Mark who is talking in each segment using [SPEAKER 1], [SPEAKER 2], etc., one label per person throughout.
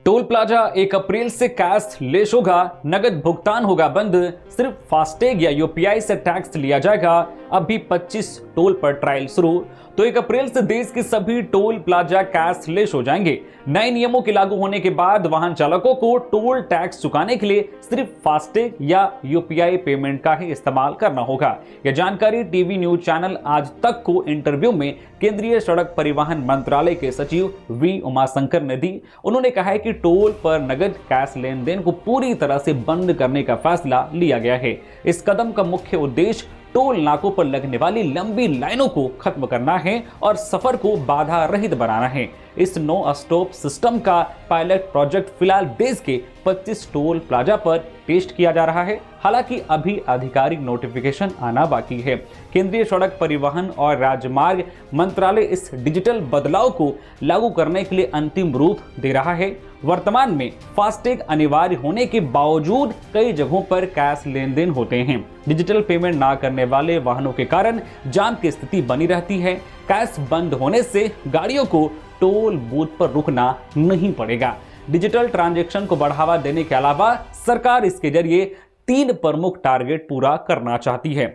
[SPEAKER 1] Toll plaza 1 अप्रैल से cashless होगा, नगद भुगतान होगा बंद, सिर्फ फास्टैग या यूपीआई से टैक्स लिया जाएगा। अभी 25 टोल पर ट्रायल शुरू। तो 1 अप्रैल से देश के सभी टोल प्लाजा कैशलेस हो जाएंगे। नए नियमों के लागू होने के बाद वाहन चालकों को टोल टैक्स चुकाने के लिए सिर्फ फास्टैग या यूपीआई पेमेंट का ही इस्तेमाल करना होगा। यह जानकारी टीवी न्यूज चैनल आज तक को इंटरव्यू में केंद्रीय सड़क परिवहन मंत्रालय के सचिव वी उमाशंकर ने दी। उन्होंने कहा है कि टोल पर नगद कैश लेन देन को पूरी तरह से बंद करने का फैसला लिया गया है। इस कदम का मुख्य उद्देश्य टोल नाकों पर लगने वाली लंबी लाइनों को खत्म करना है और सफर को बाधा रहित बनाना है। इस नो स्टॉप सिस्टम का पायलट प्रोजेक्ट फिलहाल देश के 25 टोल प्लाजा पर टेस्ट किया जा रहा है। हालांकि अभी आधिकारिक नोटिफिकेशन आना बाकी है। केंद्रीय सड़क परिवहन और राजमार्ग मंत्रालय इस डिजिटल बदलाव को लागू करने के लिए अंतिम रूप दे रहा है। वर्तमान में फास्टैग अनिवार्य होने के बावजूद कई जगहों पर कैश लेन देन होते हैं। डिजिटल पेमेंट ना करने वाले वाहनों के कारण जाम की स्थिति बनी रहती है। कैश बंद होने से गाड़ियों को टोल बूथ पर रुकना नहीं पड़ेगा। डिजिटल ट्रांजैक्शन को बढ़ावा देने के अलावा सरकार इसके जरिए 3 प्रमुख टारगेट पूरा करना चाहती है।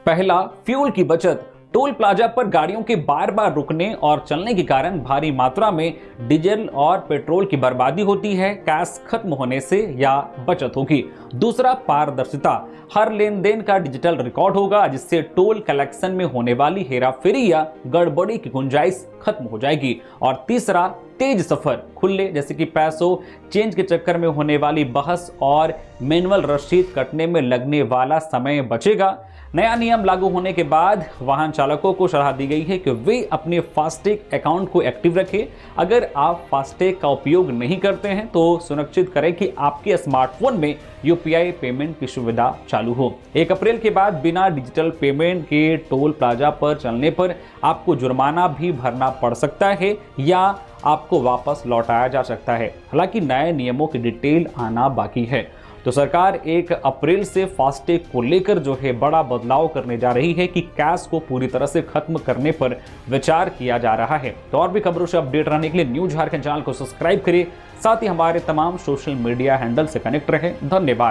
[SPEAKER 1] पहला, फ्यूल की बचत। टोल प्लाजा पर गाड़ियों के बार बार रुकने और चलने के कारण भारी मात्रा में डीजल और पेट्रोल की बर्बादी होती है। कैश खत्म होने से या बचत होगी। दूसरा, पारदर्शिता। हर लेन देन का डिजिटल रिकॉर्ड होगा, जिससे टोल कलेक्शन में होने वाली हेराफेरी या गड़बड़ी की गुंजाइश खत्म हो जाएगी। और तीसरा, तेज सफर। खुले जैसे कि पैसों चेंज के चक्कर में होने वाली बहस और मैनुअल रसीद कटने में लगने वाला समय बचेगा। नया नियम लागू होने के बाद वाहन चालकों को सलाह दी गई है कि वे अपने फास्टैग अकाउंट को एक्टिव रखें। अगर आप फास्टैग का उपयोग नहीं करते हैं तो सुनिश्चित करें कि आपके स्मार्टफोन में यूपीआई पेमेंट की सुविधा चालू हो। 1 अप्रैल के बाद बिना डिजिटल पेमेंट के टोल प्लाजा पर चलने पर आपको जुर्माना भी भरना पड़ सकता है या आपको वापस लौटाया जा सकता है। हालांकि नए नियमों की डिटेल आना बाकी है। तो सरकार 1 अप्रैल से फास्टैग को लेकर जो है बड़ा बदलाव करने जा रही है कि कैश को पूरी तरह से खत्म करने पर विचार किया जा रहा है। तो और भी खबरों से अपडेट रहने के लिए न्यूज झारखंड चैनल को सब्सक्राइब करें। साथ ही हमारे तमाम सोशल मीडिया हैंडल से कनेक्ट रहें। धन्यवाद।